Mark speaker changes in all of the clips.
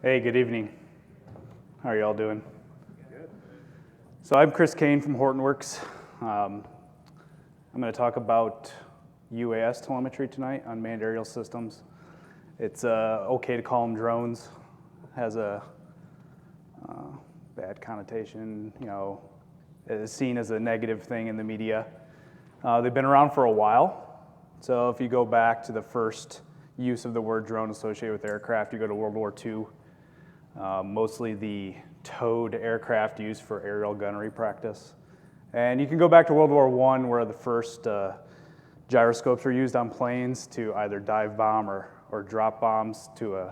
Speaker 1: Hey, good evening. How are you all doing? Good. So I'm Chris Kane from Hortonworks. I'm going to talk about UAS telemetry tonight, unmanned aerial systems. It's okay to call them drones. Has a bad connotation, is seen as a negative thing in the media. They've been around for a while. So if you go back to the first use of the word drone associated with aircraft, you go to World War II. Mostly the towed aircraft used for aerial gunnery practice. And you can go back to World War I, where the first gyroscopes were used on planes to either dive bomb or drop bombs to an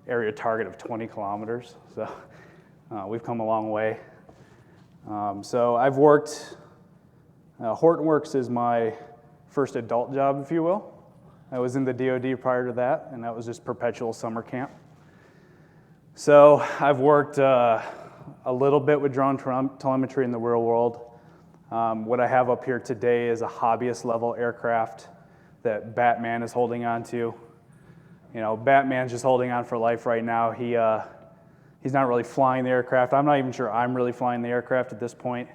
Speaker 1: area target of 20 kilometers. So we've come a long way. So I've worked, Hortonworks is my first adult job, if you will. I was in the DoD prior to that, and that was just perpetual summer camp. So I've worked a little bit with drone telemetry in the real world. What I have up here today is a hobbyist level aircraft that Batman is holding on to. Batman's just holding on for life right now. He's not really flying the aircraft. I'm not even sure I'm really flying the aircraft at this point.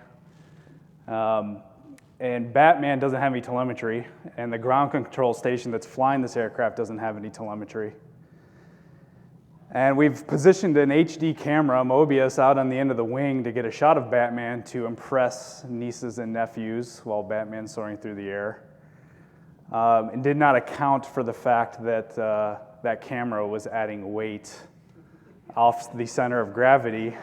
Speaker 1: And Batman doesn't have any telemetry, and the ground control station that's flying this aircraft doesn't have any telemetry. And we've positioned an HD camera, Mobius, out on the end of the wing to get a shot of Batman to impress nieces and nephews while Batman's soaring through the air. And did not account for the fact that that camera was adding weight off the center of gravity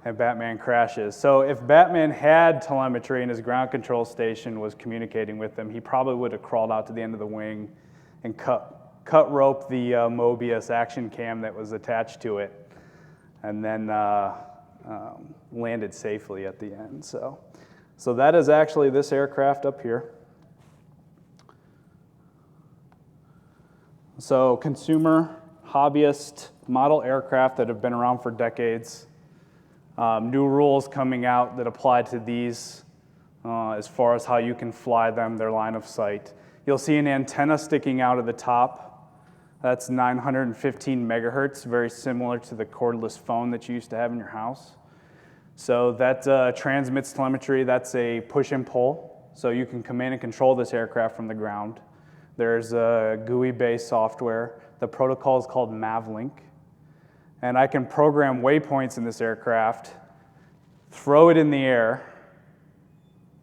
Speaker 1: and Batman crashes. So if Batman had telemetry and his ground control station was communicating with them, he probably would have crawled out to the end of the wing and cut rope the Mobius action cam that was attached to it, and then landed safely at the end. So that is actually this aircraft up here. So consumer, hobbyist model aircraft that have been around for decades. New rules coming out that apply to these as far as how you can fly them, their line of sight. You'll see an antenna sticking out of the top. That's 915 megahertz, very similar to the cordless phone that you used to have in your house. So that transmits telemetry. That's a push and pull. So you can command and control this aircraft from the ground. There's a GUI-based software. The protocol is called Mavlink. And I can program waypoints in this aircraft, throw it in the air,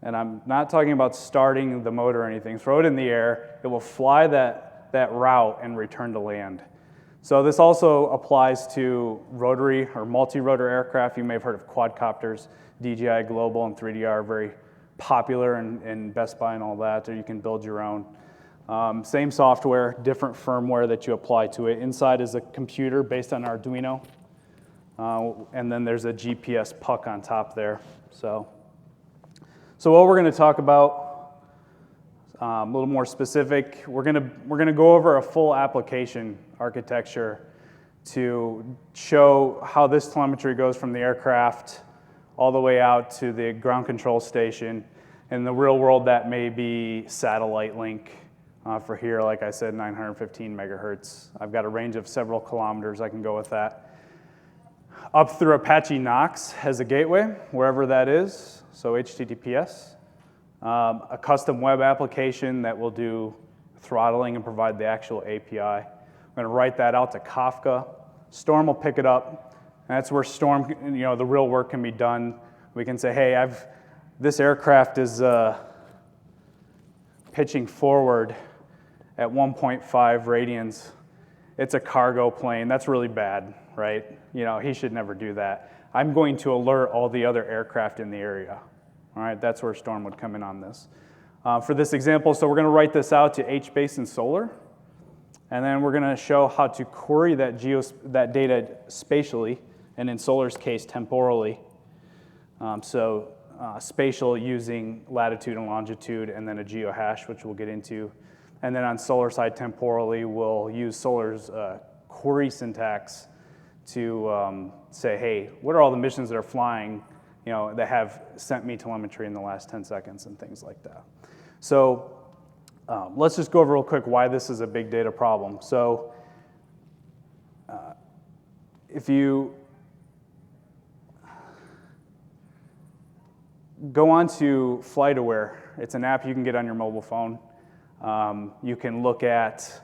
Speaker 1: and I'm not talking about starting the motor or anything. Throw it in the air. It will fly that route and return to land. So this also applies to rotary or multi-rotor aircraft. You may have heard of quadcopters. DJI Global and 3DR are very popular in Best Buy and all that, or you can build your own. Same software, different firmware that you apply to it. Inside is a computer based on Arduino, and then there's a GPS puck on top there. So what we're going to talk about, a little more specific, we're going to go over a full application architecture to show how this telemetry goes from the aircraft all the way out to the ground control station. In the real world, that may be satellite link. For here, like I said, 915 megahertz. I've got a range of several kilometers. I can go with that. Up through Apache Knocks has a gateway, wherever that is, so HTTPS. A custom web application that will do throttling and provide the actual API. I'm going to write that out to Kafka. Storm will pick it up. And that's where Storm, the real work can be done. We can say, hey, this aircraft is pitching forward at 1.5 radians. It's a cargo plane. That's really bad, right? He should never do that. I'm going to alert all the other aircraft in the area. All right, that's where Storm would come in on this. For this example, so we're going to write this out to HBase and Solar, and then we're going to show how to query that data spatially, and in Solar's case, temporally. Spatial using latitude and longitude, and then a geohash, which we'll get into. And then on Solar side, temporally, we'll use Solar's query syntax to say, hey, what are all the missions that are flying, that have sent me telemetry in the last 10 seconds and things like that. So let's just go over real quick why this is a big data problem. So if you go on to FlightAware, it's an app you can get on your mobile phone. You can look at,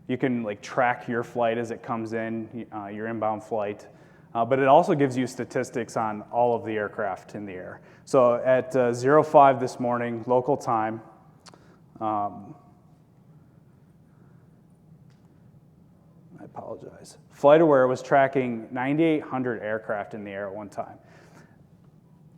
Speaker 1: you can like track your flight as it comes in, your inbound flight. But it also gives you statistics on all of the aircraft in the air. So at 05 this morning, local time, I apologize. FlightAware was tracking 9,800 aircraft in the air at one time.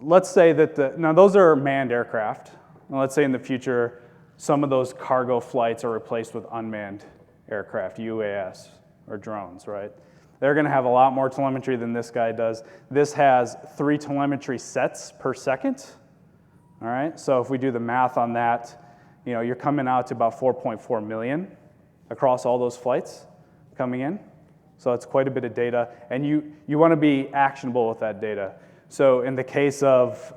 Speaker 1: Let's say that now those are manned aircraft. And let's say in the future, some of those cargo flights are replaced with unmanned aircraft, UAS, or drones, right? They're going to have a lot more telemetry than this guy does. This has 3 telemetry sets per second. All right, so if we do the math on that, you're coming out to about 4.4 million across all those flights coming in. So it's quite a bit of data, and you want to be actionable with that data. So in the case of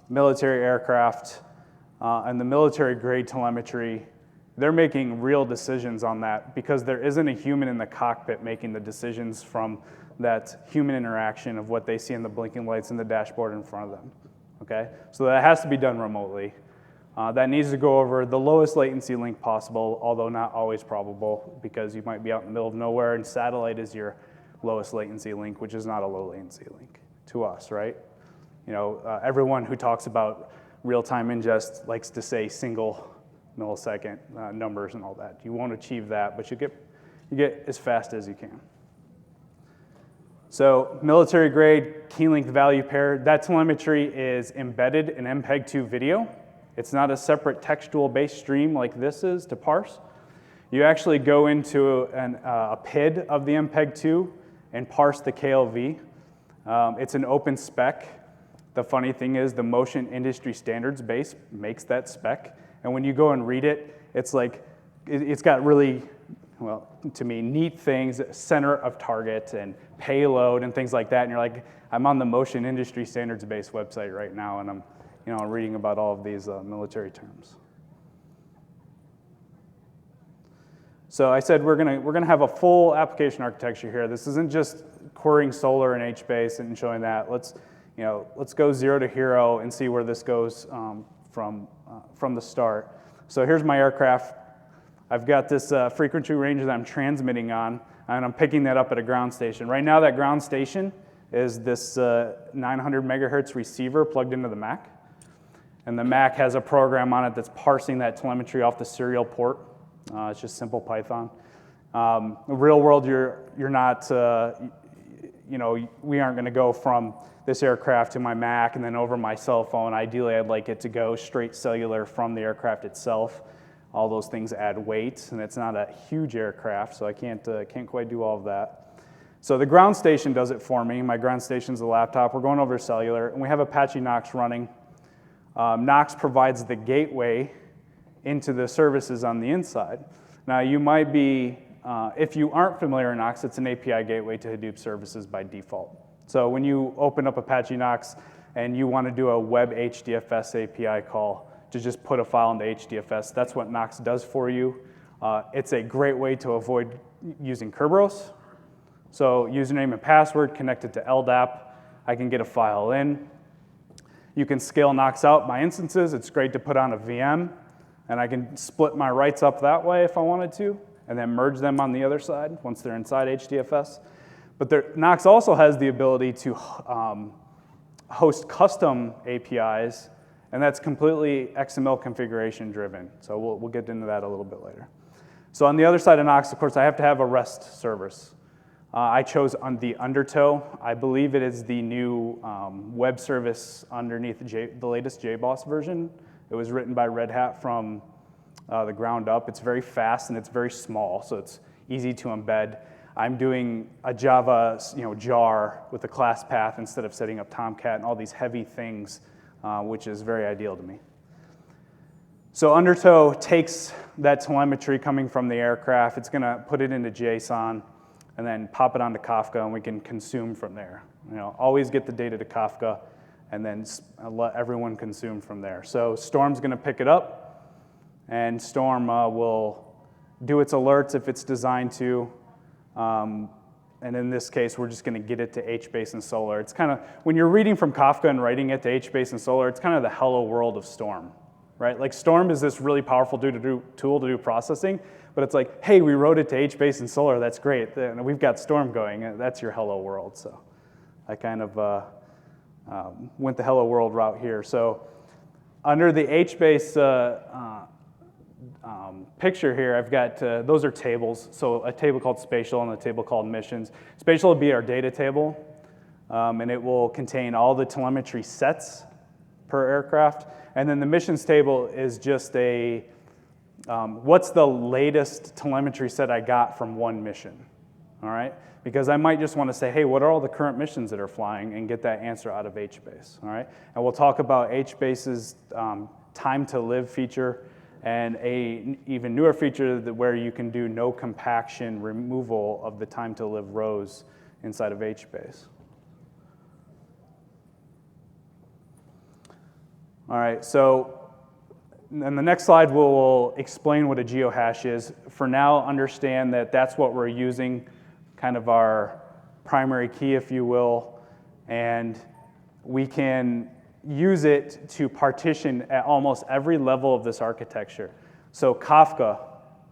Speaker 1: military aircraft and the military grade telemetry, they're making real decisions on that because there isn't a human in the cockpit making the decisions from that human interaction of what they see in the blinking lights in the dashboard in front of them, okay? So that has to be done remotely. That needs to go over the lowest latency link possible, although not always probable because you might be out in the middle of nowhere and satellite is your lowest latency link, which is not a low latency link to us, right? Everyone who talks about real-time ingest likes to say single millisecond numbers and all that. You won't achieve that, but you get as fast as you can. So military grade key length value pair, that telemetry is embedded in MPEG-2 video. It's not a separate textual based stream like this is to parse. You actually go into a PID of the MPEG-2 and parse the KLV. It's an open spec. The funny thing is the motion industry standards base makes that spec. And when you go and read it, it's like, it's got really, well, to me, neat things, center of target and payload and things like that. And you're like, I'm on the motion industry standards base website right now, and I'm reading about all of these military terms. So I said we're gonna have a full application architecture here. This isn't just querying Solar and HBase and showing that. Let's go 0 to hero and see where this goes from the start. So here's my aircraft. I've got this frequency range that I'm transmitting on, and I'm picking that up at a ground station. Right now, that ground station is this 900 megahertz receiver plugged into the Mac. And the Mac has a program on it that's parsing that telemetry off the serial port. It's just simple Python. In the real world, you're not, we aren't going to go from this aircraft to my Mac and then over my cell phone. Ideally, I'd like it to go straight cellular from the aircraft itself. All those things add weight, and it's not a huge aircraft, so I can't quite do all of that. So the ground station does it for me. My ground station's a laptop. We're going over cellular, and we have Apache Knocks running. Knocks provides the gateway into the services on the inside. Now, you might be, if you aren't familiar with Knocks, it's an API gateway to Hadoop services by default. So when you open up Apache Knocks and you want to do a web HDFS API call to just put a file into HDFS, that's what Knocks does for you. It's a great way to avoid using Kerberos. So username and password connected to LDAP. I can get a file in. You can scale Knocks out by instances. It's great to put on a VM, and I can split my writes up that way if I wanted to, and then merge them on the other side once they're inside HDFS. But Knocks also has the ability to host custom APIs, and that's completely XML configuration driven. So we'll get into that a little bit later. So on the other side of Knocks, of course, I have to have a REST service. I chose the Undertow. I believe it is the new web service underneath the latest JBoss version. It was written by Red Hat from the ground up. It's very fast and it's very small, so it's easy to embed. I'm doing a Java jar with a class path instead of setting up Tomcat and all these heavy things, which is very ideal to me. So Undertow takes that telemetry coming from the aircraft. It's going to put it into JSON and then pop it onto Kafka, and we can consume from there. Always get the data to Kafka, and then let everyone consume from there. So Storm's going to pick it up, and Storm will do its alerts if it's designed to. and in this case, we're just going to get it to HBase and Solar. It's kind of, when you're reading from Kafka and writing it to HBase and Solar, it's kind of the hello world of Storm, right? Like Storm is this really powerful tool to do processing, but it's like, hey, we wrote it to HBase and Solar, that's great. And we've got Storm going, that's your hello world. So I kind of went the hello world route here. So under the HBase picture here, I've got, those are tables. So a table called spatial and a table called missions. Spatial will be our data table, and it will contain all the telemetry sets per aircraft. And then the missions table is just a, what's the latest telemetry set I got from one mission, all right? Because I might just want to say, hey, what are all the current missions that are flying, and get that answer out of HBase, all right? And we'll talk about HBase's time to live feature, and a even newer feature where you can do no compaction removal of the time to live rows inside of HBase. All right, so in the next slide we'll explain what a geohash is. For now, understand that that's what we're using, kind of our primary key, if you will, and we can use it to partition at almost every level of this architecture. So Kafka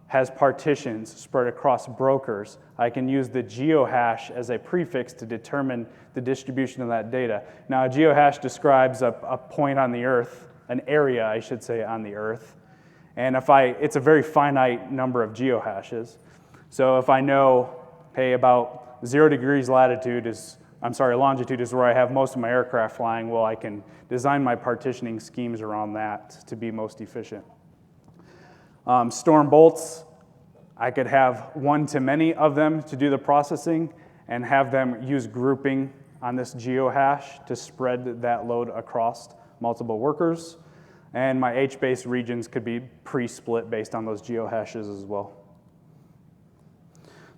Speaker 1: has partitions spread across brokers. I can use the geohash as a prefix to determine the distribution of that data. Now, a geohash describes a point on the Earth, an area, I should say, on the Earth. And it's a very finite number of geohashes. So if I know, hey, about 0 degrees longitude is where I have most of my aircraft flying, well, I can design my partitioning schemes around that to be most efficient. Storm bolts, I could have one-to-many of them to do the processing and have them use grouping on this geohash to spread that load across multiple workers. And my HBase regions could be pre-split based on those geohashes as well.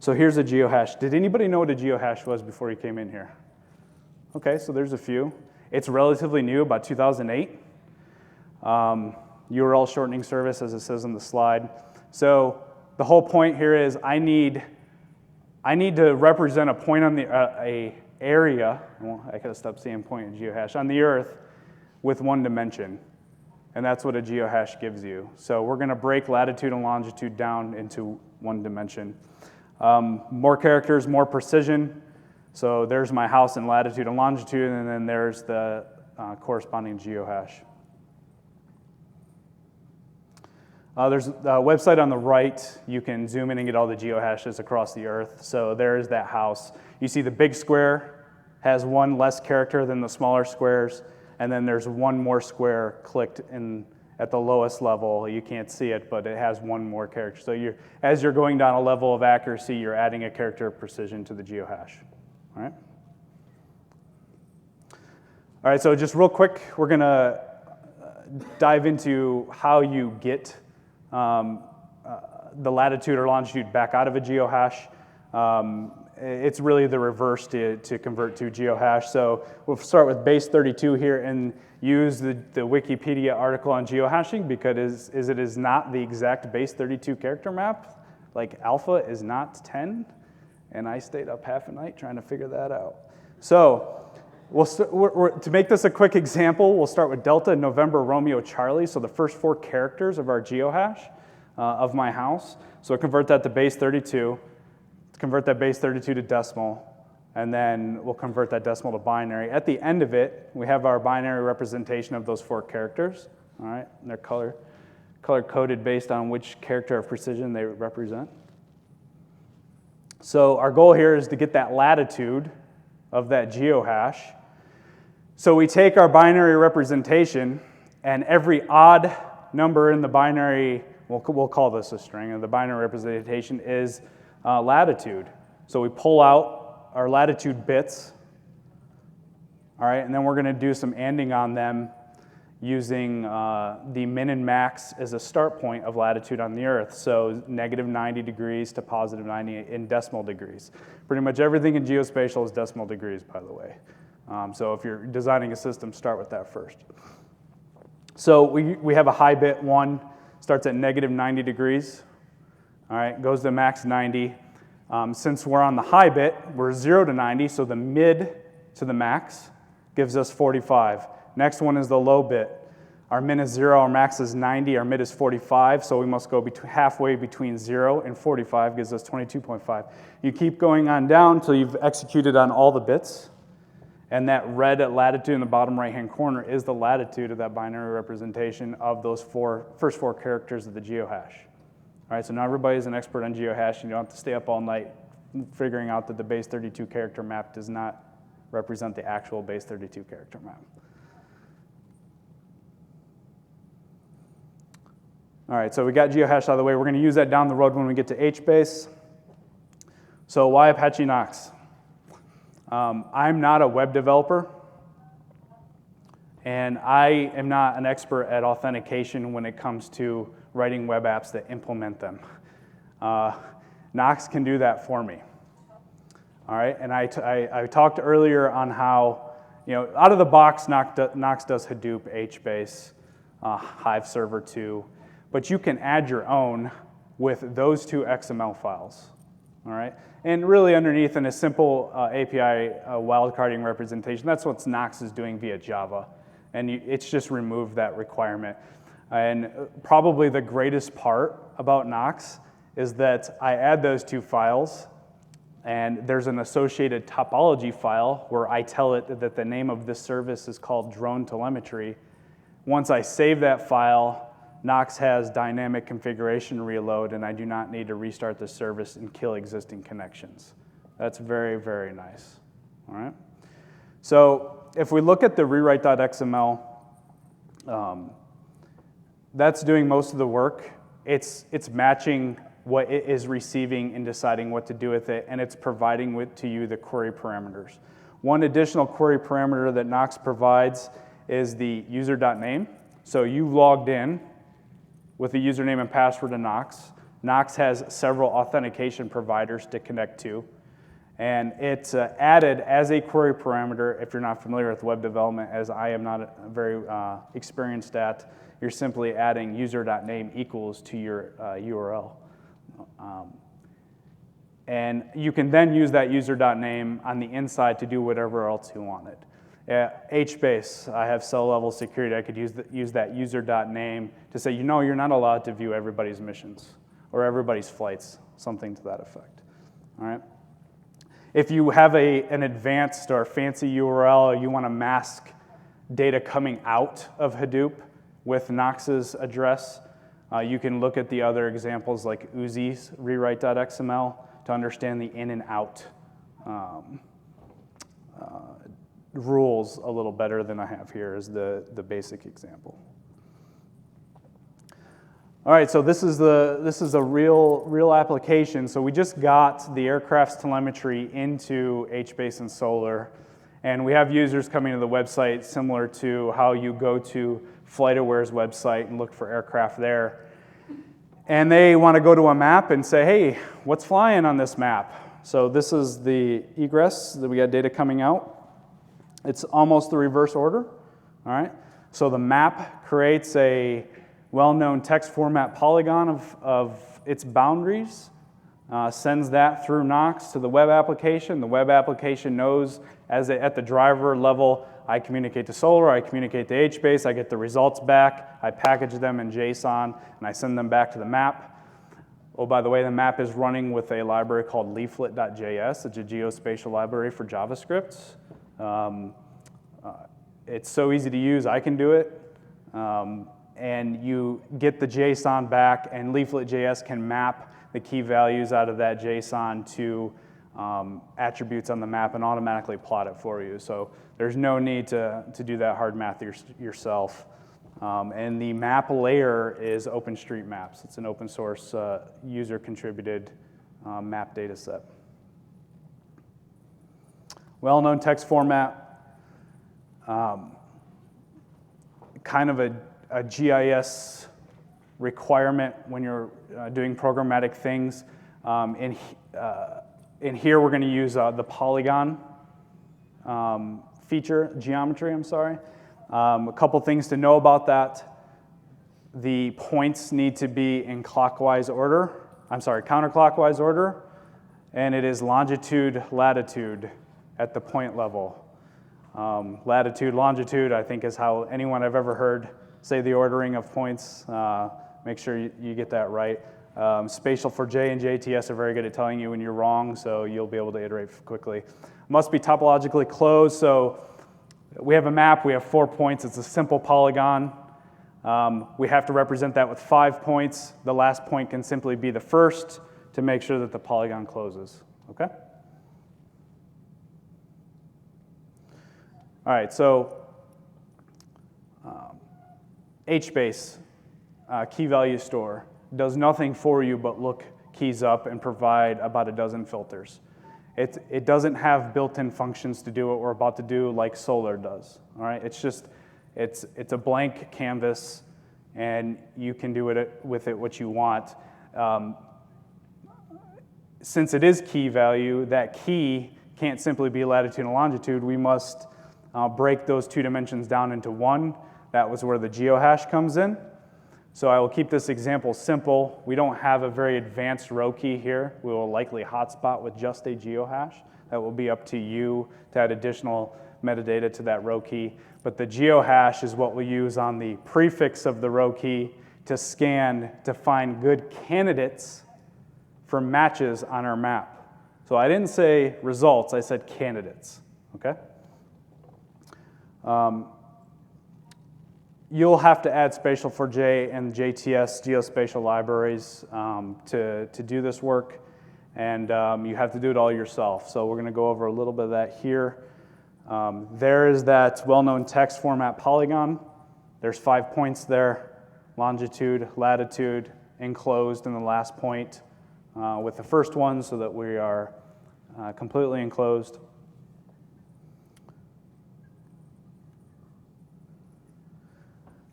Speaker 1: So here's a geohash. Did anybody know what a geohash was before you came in here? Okay, so there's a few. It's relatively new, about 2008. URL shortening service, as it says on the slide. So the whole point here is I need to represent a point on the a area. Well, I could have stopped saying point in geohash on the Earth with one dimension, and that's what a geohash gives you. So we're going to break latitude and longitude down into one dimension. More characters, more precision. So there's my house in latitude and longitude, and then there's the corresponding geohash. There's a website on the right. You can zoom in and get all the geohashes across the Earth. So there's that house. You see the big square has one less character than the smaller squares, and then there's one more square clicked in at the lowest level. You can't see it, but it has one more character. So as you're going down a level of accuracy, you're adding a character of precision to the geohash. All right? All right, so just real quick, we're going to dive into how you get the latitude or longitude back out of a geohash. It's really the reverse to convert to geohash. So we'll start with base 32 here and use the Wikipedia article on geohashing because it is not the exact base 32 character map. Like alpha is not 10, and I stayed up half a night trying to figure that out. So to make this a quick example, we'll start with Delta, November, Romeo, Charlie. So the first 4 characters of our geohash of my house. So convert that to base 32. Convert that base 32 to decimal, and then we'll convert that decimal to binary. At the end of it, we have our binary representation of those 4 characters. All right, and they're color-coded based on which character of precision they represent. So our goal here is to get that latitude of that geohash. So we take our binary representation, and every odd number in the binary, we'll call this a string, and the binary representation is latitude. So we pull out our latitude bits, all right, and then we're going to do some ANDing on them using the min and max as a start point of latitude on the Earth. So negative 90 degrees to positive 90 in decimal degrees. Pretty much everything in geospatial is decimal degrees, by the way. So if you're designing a system, start with that first. So we have a high bit 1, starts at negative 90 degrees. All right, goes to max 90. Since we're on the high bit, we're 0 to 90, so the mid to the max gives us 45. Next one is the low bit. Our min is 0, our max is 90, our mid is 45, so we must go halfway between 0 and 45, gives us 22.5. You keep going on down until you've executed on all the bits, and that red latitude in the bottom right-hand corner is the latitude of that binary representation of those first four characters of the geohash. All right, so now everybody's an expert on geohash, and you don't have to stay up all night figuring out that the base 32 character map does not represent the actual base 32 character map. All right, so we got geohash out of the way. We're going to use that down the road when we get to HBase. So why Apache Knocks? I'm not a web developer, and I am not an expert at authentication when it comes to writing web apps that implement them. Knocks can do that for me. All right, and I talked earlier on how, out of the box, Knocks does Hadoop, HBase, Hive Server 2. But you can add your own with those two XML files, all right? And really underneath in a simple API wildcarding representation, that's what Knocks is doing via Java. And it's just removed that requirement. And probably the greatest part about Knocks is that I add those two files, and there's an associated topology file where I tell it that the name of this service is called drone telemetry. Once I save that file, Knocks has dynamic configuration reload, and I do not need to restart the service and kill existing connections. That's very, very nice. All right. So if we look at the rewrite.xml, that's doing most of the work. It's matching what it is receiving and deciding what to do with it, and it's providing to you the query parameters. One additional query parameter that Knocks provides is the user.name. So you logged in with a username and password to Knocks. Knocks has several authentication providers to connect to. And it's added as a query parameter. If you're not familiar with web development, as I am not very experienced at, you're simply adding user.name equals to your URL. And you can then use that user.name on the inside to do whatever else you wanted. HBase, I have cell level security. I could use that user.name to say, you're not allowed to view everybody's missions or everybody's flights, something to that effect. All right. If you have an advanced or fancy URL, or you want to mask data coming out of Hadoop with Knox's address, you can look at the other examples like Uzi's rewrite.xml to understand the in and out rules a little better than I have here is the basic example. All right, so this is a real application. So we just got the aircraft's telemetry into HBase and Solar, and we have users coming to the website similar to how you go to FlightAware's website and look for aircraft there. And they want to go to a map and say, hey, what's flying on this map? So this is the egress that we got data coming out. It's almost the reverse order, all right? So the map creates a well-known text format polygon of its boundaries, sends that through Knocks to the web application. The web application knows at the driver level, I communicate to Solar, I communicate to HBase, I get the results back, I package them in JSON, and I send them back to the map. Oh, by the way, the map is running with a library called leaflet.js. It's a geospatial library for JavaScript. It's so easy to use, I can do it. And you get the JSON back, and Leaflet.js can map the key values out of that JSON to attributes on the map and automatically plot it for you. So there's no need to do that hard math yourself. And the map layer is OpenStreetMaps. It's an open source user-contributed map data set. Well-known text format. Kind of a GIS requirement when you're doing programmatic things. In here, we're going to use the polygon geometry, I'm sorry. A couple things to know about that. The points need to be in counterclockwise order. and it is longitude, latitude at the point level. Latitude, longitude, I think is how anyone I've ever heard say the ordering of points. Make sure you get that right. Spatial for J and JTS are very good at telling you when you're wrong, so you'll be able to iterate quickly. Must be topologically closed, so we have a map, we have 4 points, it's a simple polygon. We have to represent that with 5 points. The last point can simply be the first to make sure that the polygon closes, okay? All right, so HBase, key value store, does nothing for you but look keys up and provide about a dozen filters. It doesn't have built-in functions to do what we're about to do like Solar does, all right? It's a blank canvas, and you can do with it what you want. Since it is key value, that key can't simply be latitude and longitude. We must break those 2 dimensions down into one. That was where the geohash comes in. So I will keep this example simple. We don't have a very advanced row key here. We will likely hotspot with just a geohash. That will be up to you to add additional metadata to that row key. But the geohash is what we use on the prefix of the row key to scan to find good candidates for matches on our map. So I didn't say results, I said candidates, okay? You'll have to add spatial for J and JTS geospatial libraries to do this work, and you have to do it all yourself. So we're gonna go over a little bit of that here. There is that well-known text format polygon. There's 5 points there, longitude, latitude, enclosed in the last point with the first one so that we are completely enclosed.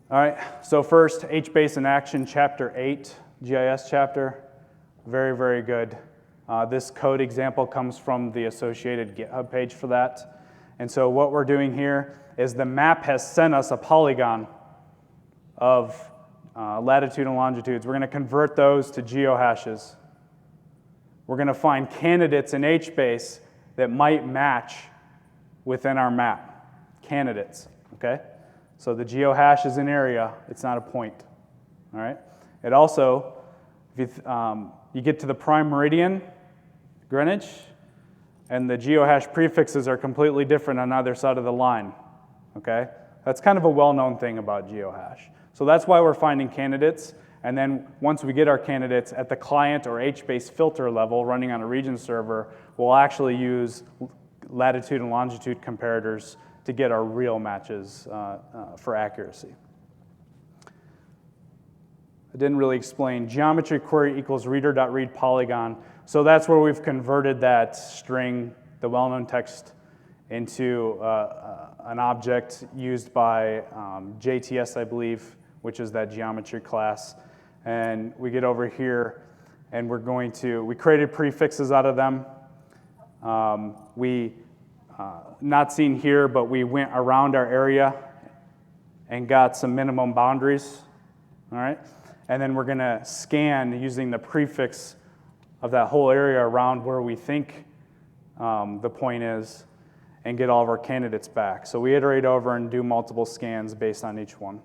Speaker 1: All right, so first, HBase in action, chapter 8, GIS chapter. Very, very good. This code example comes from the associated GitHub page for that. And so what we're doing here is the map has sent us a polygon of latitude and longitudes. We're gonna convert those to geohashes. We're gonna find candidates in HBase that might match within our map. Candidates, okay? So the geohash is an area, it's not a point, all right? It also, if you get to the prime meridian, Greenwich, and the geohash prefixes are completely different on either side of the line, okay? That's kind of a well-known thing about geohash. So that's why we're finding candidates, and then once we get our candidates at the client or HBase filter level running on a region server, we'll actually use latitude and longitude comparators to get our real matches for accuracy. I didn't really explain. Geometry query equals reader.read polygon. So that's where we've converted that string, the well-known text, into an object used by JTS, I believe, which is that geometry class. And we get over here, and we created prefixes out of them. Not seen here, but we went around our area and got some minimum boundaries, all right? And then we're gonna scan using the prefix of that whole area around where we think the point is and get all of our candidates back. So we iterate over and do multiple scans based on each one.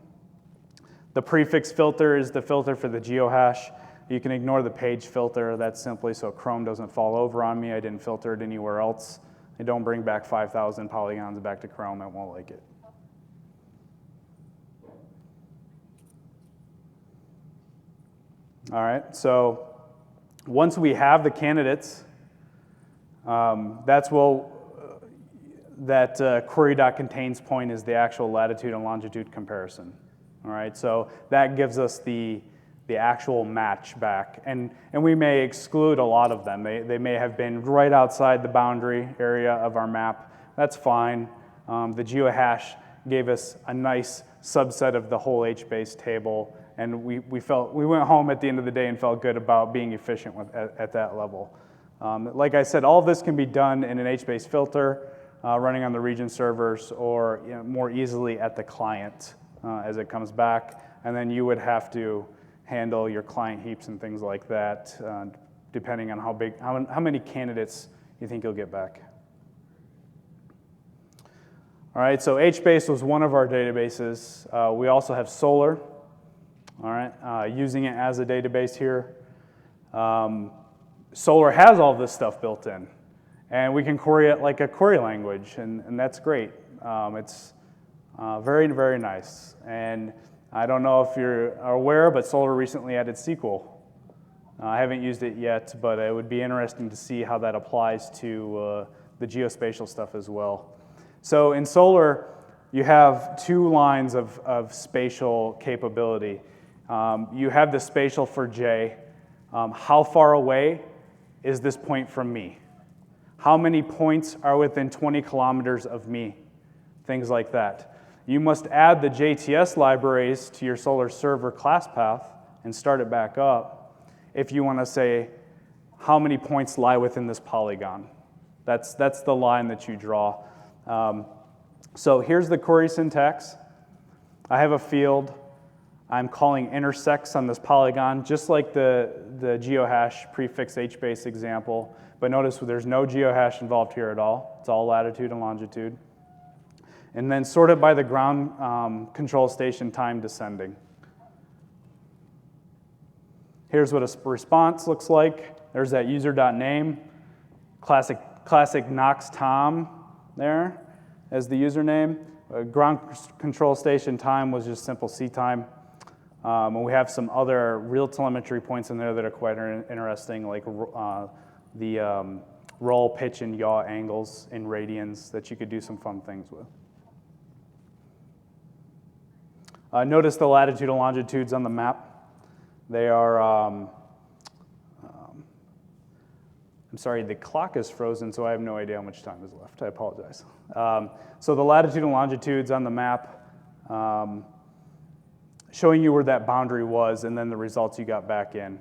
Speaker 1: The prefix filter is the filter for the geohash. You can ignore the page filter. That's simply so Chrome doesn't fall over on me. I didn't filter it anywhere else. I don't bring back 5,000 polygons back to Chrome. I won't like it. All right, so once we have the candidates, that query.contains point is the actual latitude and longitude comparison. All right, so that gives us the actual match back. And we may exclude a lot of them. They may have been right outside the boundary area of our map. That's fine. The geohash gave us a nice subset of the whole HBase table, and we went home at the end of the day and felt good about being efficient at that level. Like I said, all of this can be done in an HBase filter running on the region servers, or more easily at the client as it comes back. And then you would have to handle your client heaps and things like that depending on how many candidates you think you'll get back. All right, so HBase was one of our databases. We also have Solar, all right, using it as a database here. Solar has all this stuff built in, and we can query it like a query language, and that's great. It's very, very nice. And I don't know if you're aware, but Solar recently added SQL. I haven't used it yet, but it would be interesting to see how that applies to the geospatial stuff as well. So in Solar, you have two lines of spatial capability. You have the spatial for J. How far away is this point from me? How many points are within 20 kilometers of me? Things like that. You must add the JTS libraries to your Solar server class path and start it back up if you want to say how many points lie within this polygon. That's the line that you draw. So here's the query syntax. I have a field. I'm calling intersects on this polygon, just like the geohash prefix HBase example. But notice there's no geohash involved here at all. It's all latitude and longitude. And then sort it by the ground control station time descending. Here's what a response looks like. There's that user.name, classic Knocks Tom there as the username. Ground control station time was just simple C time. And we have some other real telemetry points in there that are quite interesting, like the roll, pitch, and yaw angles in radians that you could do some fun things with. Notice the latitude and longitudes on the map. They are, I'm sorry, the clock is frozen, so I have no idea how much time is left. I apologize. So the latitude and longitudes on the map, showing you where that boundary was, and then the results you got back in.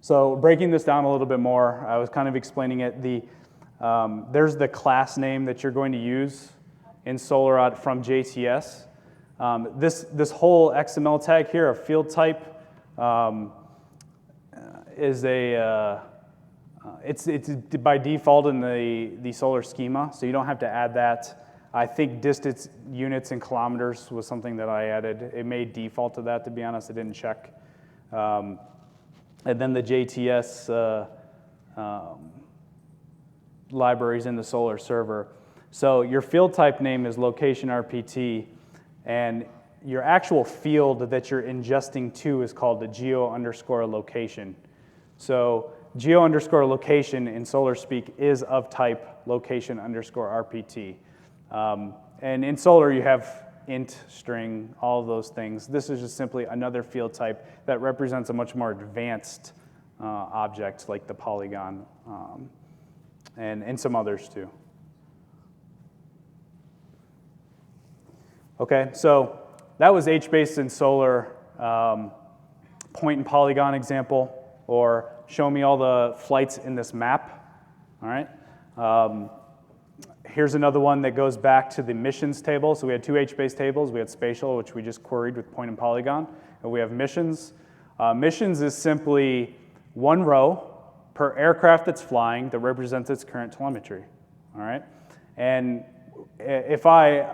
Speaker 1: So breaking this down a little bit more, I was kind of explaining it. There's the class name that you're going to use in Solar from JTS. This whole XML tag here, a field type, is it's by default in the Solar schema, so you don't have to add that. I think distance units and kilometers was something that I added. It may default to that, to be honest. I didn't check. And then the JTS libraries in the Solar server. So your field type name is location RPT, and your actual field that you're ingesting to is called the geo_location. So geo_location in Solar speak is of type location_RPT. And in Solar, you have int, string, all of those things. This is just simply another field type that represents a much more advanced object like the polygon and some others too. Okay, so that was HBase and Solar point and polygon example, or show me all the flights in this map, all right? Here's another one that goes back to the missions table. So we had two HBase tables. We had spatial, which we just queried with point and polygon, and we have missions. Missions is simply one row per aircraft that's flying that represents its current telemetry, all right? And if I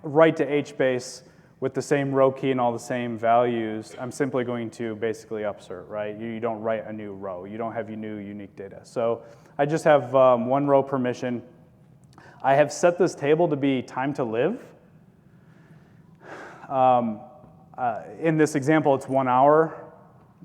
Speaker 1: write to HBase with the same row key and all the same values, I'm simply going to basically upsert, right? You don't write a new row. You don't have your new unique data. So I just have one row per mission. I have set this table to be time to live. In this example, it's 1 hour.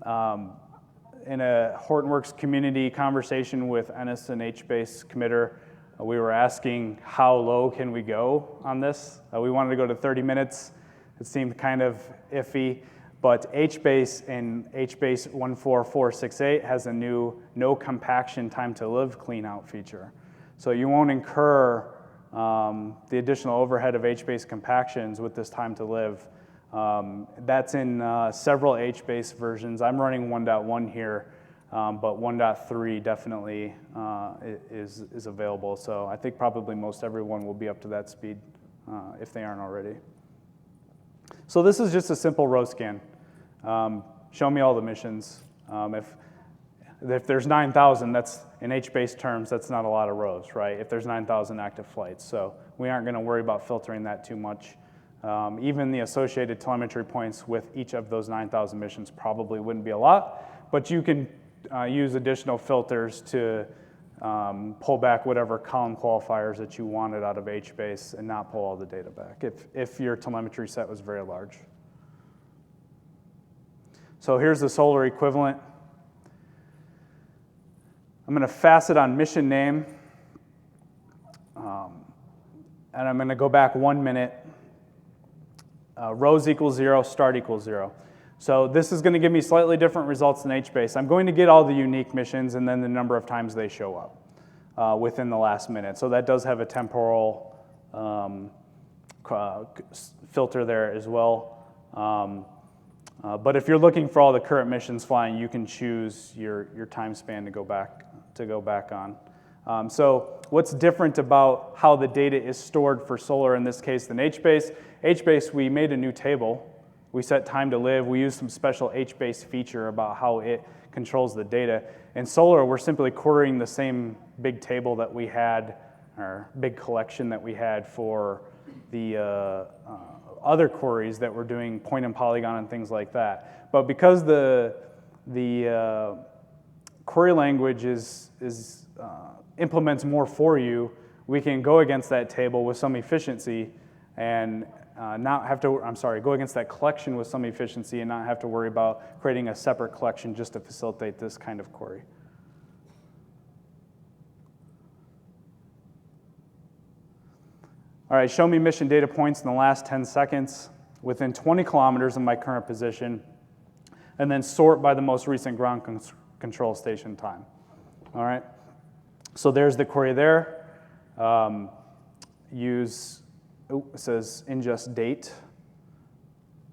Speaker 1: In a Hortonworks community conversation with Ennis and HBase committer, we were asking how low can we go on this. We wanted to go to 30 minutes. It seemed kind of iffy, but HBase in HBase 14468 has a new no compaction time to live clean out feature. So you won't incur the additional overhead of HBase compactions with this time to live. That's in several HBase versions. I'm running 1.1 here, but 1.3 definitely is available. So I think probably most everyone will be up to that speed if they aren't already. So this is just a simple row scan. show me all the missions. If there's 9,000, that's in HBase terms, that's not a lot of rows, right? If there's 9,000 active flights. So we aren't going to worry about filtering that too much. Even the associated telemetry points with each of those 9,000 missions probably wouldn't be a lot, but you can use additional filters to pull back whatever column qualifiers that you wanted out of HBase and not pull all the data back if your telemetry set was very large. So here's the Solar equivalent. I'm going to facet on mission name, and I'm going to go back 1 minute. Rows equals 0, start equals 0. So this is going to give me slightly different results than HBase. I'm going to get all the unique missions and then the number of times they show up within the last minute. So that does have a temporal filter there as well. But if you're looking for all the current missions flying, you can choose your time span to go back on. So what's different about how the data is stored for Solar in this case than HBase? HBase, we made a new table. We set time to live. We used some special HBase feature about how it controls the data. In Solar, we're simply querying the same big table that we had, or big collection that we had for the other queries that we're doing point and polygon and things like that. But because the query language implements more for you, we can go against that table with some efficiency and not have to, go against that collection with some efficiency and not have to worry about creating a separate collection just to facilitate this kind of query. All right, show me mission data points in the last 10 seconds within 20 kilometers of my current position, and then sort by the most recent ground control station time. All right, so there's the query there. It says ingest date.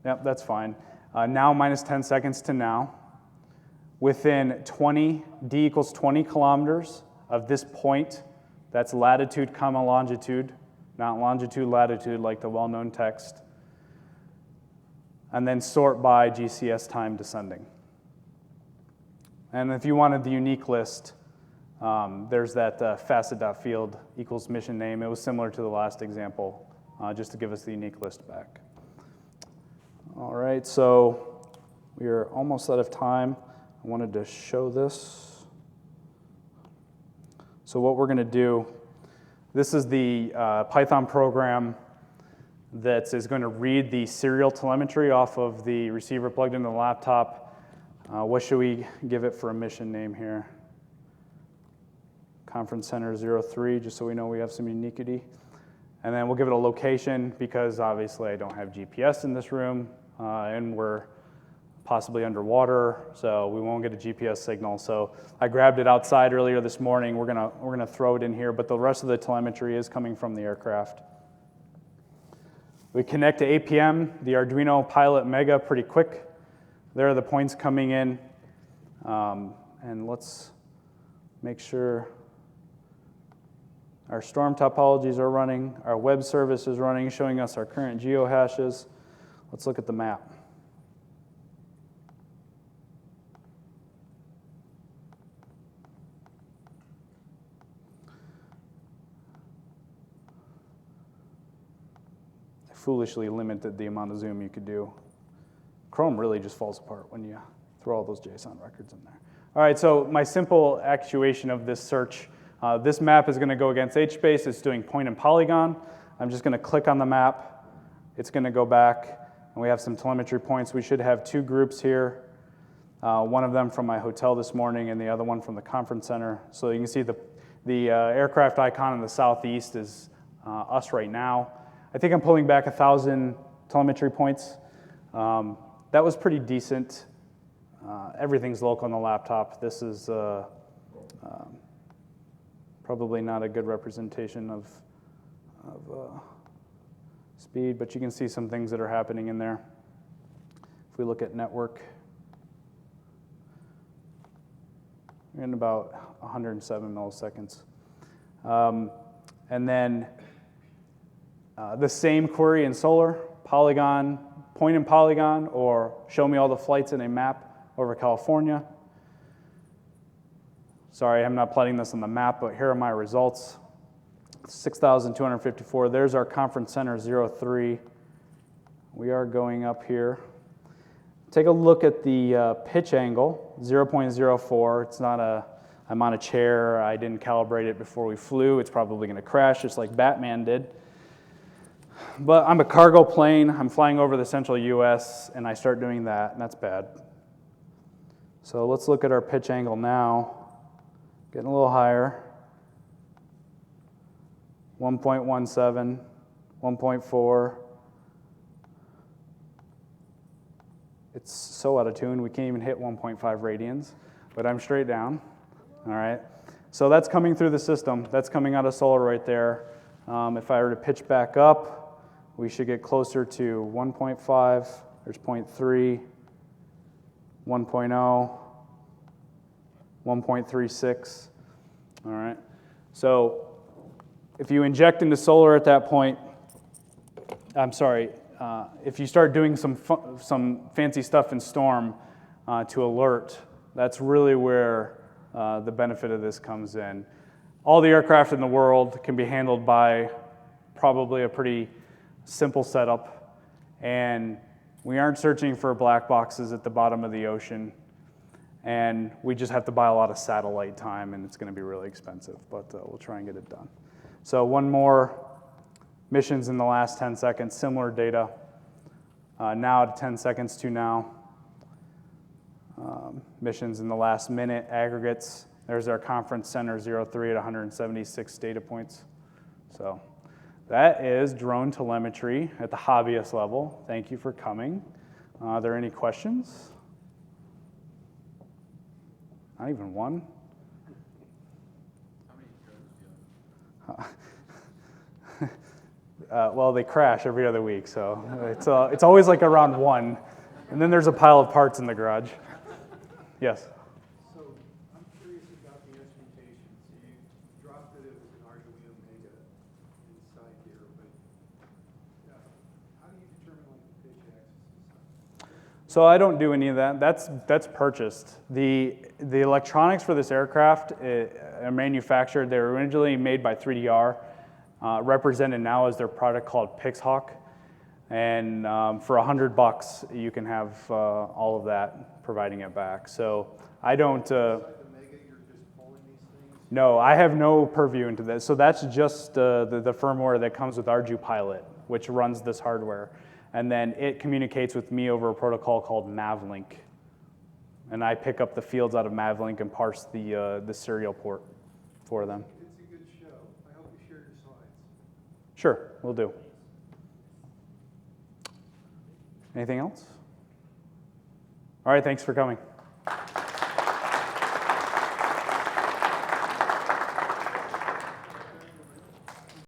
Speaker 1: Yep, that's fine. Now minus 10 seconds to now. Within 20, D equals 20 kilometers of this point, that's latitude comma longitude, not longitude, latitude like the well-known text. And then sort by GCS time descending. And if you wanted the unique list, there's that facet.field equals mission name. It was similar to the last example, just to give us the unique list back. All right, so we are almost out of time. I wanted to show this. So what we're going to do, this is the Python program that is going to read the serial telemetry off of the receiver plugged into the laptop. What should we give it for a mission name here? Conference Center 03, just so we know we have some uniquity. And then we'll give it a location because obviously I don't have GPS in this room and we're possibly underwater, so we won't get a GPS signal. So I grabbed it outside earlier this morning. We're gonna throw it in here, but the rest of the telemetry is coming from the aircraft. We connect to APM, the Arduino Pilot Mega, pretty quick. There are the points coming in, and let's make sure our storm topologies are running, our web service is running, showing us our current geohashes. Let's look at the map. I foolishly limited the amount of zoom you could do. Chrome really just falls apart when you throw all those JSON records in there. All right, so my simple actuation of this search, this map is going to go against HBase. It's doing point and polygon. I'm just going to click on the map. It's going to go back, and we have some telemetry points. We should have two groups here, one of them from my hotel this morning and the other one from the conference center. So you can see the aircraft icon in the southeast is us right now. I think I'm pulling back 1,000 telemetry points. That was pretty decent. Everything's local on the laptop. This is probably not a good representation of speed, but you can see some things that are happening in there. If we look at network, we're in about 107 milliseconds. And then the same query in Solar, polygon, point and polygon, or show me all the flights in a map. over California. Sorry, I'm not plotting this on the map, but here are my results. 6,254. There's our conference center 03. We are going up here. Take a look at the pitch angle, 0.04. It's not a, I'm on a chair, I didn't calibrate it before we flew. It's probably going to crash just like Batman did. But I'm a cargo plane. I'm flying over the central US, and I start doing that, and that's bad. So let's look at our pitch angle now. Getting a little higher. 1.17, 1.4. It's so out of tune, we can't even hit 1.5 radians, but I'm straight down. All right. So that's coming through the system. That's coming out of solar right there. If I were to pitch back up, we should get closer to 1.5. There's 0.3, 1.0, 1.36. All right. So if you inject into solar at that point, if you start doing some fancy stuff in Storm to alert, that's really where the benefit of this comes in. All the aircraft in the world can be handled by probably a pretty simple setup, and we aren't searching for black boxes at the bottom of the ocean, and we just have to buy a lot of satellite time, and it's going to be really expensive, but we'll try and get it done. So one more. Missions in the last 10 seconds, similar data. Now to 10 seconds to now. Missions in the last minute, aggregates. There's our conference center 03 at 176 data points. So that is drone telemetry at the hobbyist level. Thank you for coming. Are there any questions? Not even one?
Speaker 2: How many drones do you have?
Speaker 1: Well, they crash every other week, so it's always like around one. And then there's a pile of parts in the garage. Yes?
Speaker 2: So I'm curious about the instrumentation. So you dropped it as an RWE Omega inside here, but how do you determine like the pitch axis?
Speaker 1: So I don't do any of that. That's purchased. The electronics for this aircraft are manufactured. They were originally made by 3DR. Represented now as their product called Pixhawk, and for $100 you can have all of that, providing it back. So I don't.
Speaker 2: Like the Mega, you're just pulling these things?
Speaker 1: No, I have no purview into this. So that's just the firmware that comes with ArduPilot, which runs this hardware, and then it communicates with me over a protocol called Mavlink, and I pick up the fields out of Mavlink and parse the serial port for them. Sure, we'll do. Anything else? All right, thanks for coming.